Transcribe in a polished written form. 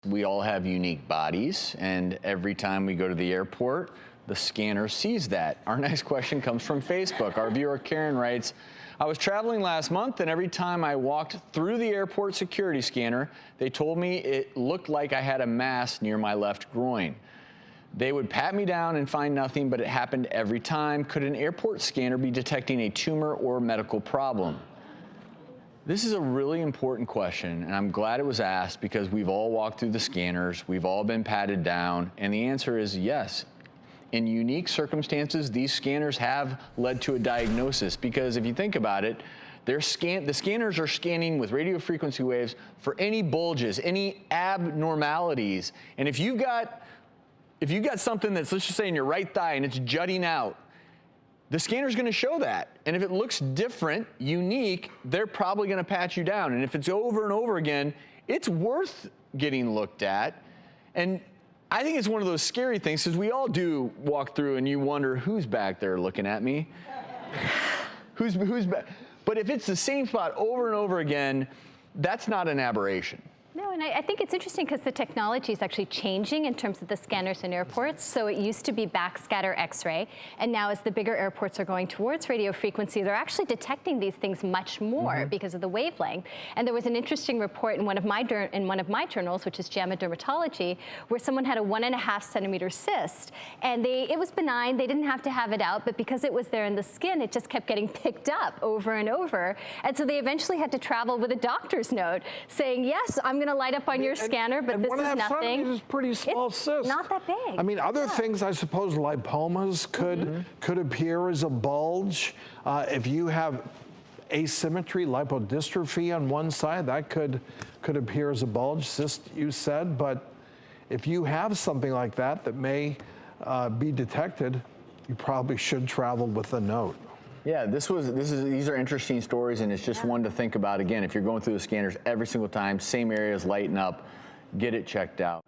We all have unique bodies, and every time we go to the airport, the scanner sees that. Our next question comes from Facebook. Our viewer Karen writes, I was traveling last month, and every time I walked through the airport security scanner, they told me it looked like I had a mass near my left groin. They would pat me down and find nothing, but it happened every time. Could an airport scanner be detecting a tumor or medical problem? This is a really important question, and I'm glad it was asked because we've all walked through the scanners, we've all been patted down, and the answer is yes. In unique circumstances, these scanners have led to a diagnosis because if you think about it, the scanners are scanning with radio frequency waves for any bulges, any abnormalities, and if you've got something that's, let's just say, in your right thigh and it's jutting out, the scanner's going to show that. And if it looks different, unique, they're probably going to pat you down. And if it's over and over again, it's worth getting looked at. And I think it's one of those scary things because we all do walk through and you wonder, who's back there looking at me? who's back? But if it's the same spot over and over again, that's not an aberration. No, and I think it's interesting because the technology is actually changing in terms of the scanners in airports. So it used to be backscatter X-ray, and now as the bigger airports are going towards radio frequency, they're actually detecting these things much more because of the wavelength. And there was an interesting report in one of my journals, which is JAMA Dermatology, where someone had a 1.5 centimeter cyst, and it was benign. They didn't have to have it out, but because it was there in the skin, it just kept getting picked up over and over. And so they eventually had to travel with a doctor's note saying, yes, I'm going to light up on your scanner, but this is nothing. It's pretty small cyst. Not that big. I mean, other things, I suppose, lipomas could appear as a bulge. If you have asymmetry, lipodystrophy on one side, that could appear as a bulge, cyst, you said. But if you have something like that that may be detected, you probably should travel with a note. Yeah, these are interesting stories, and it's just one to think about. Again, if you're going through the scanners every single time, same areas lighten up, get it checked out.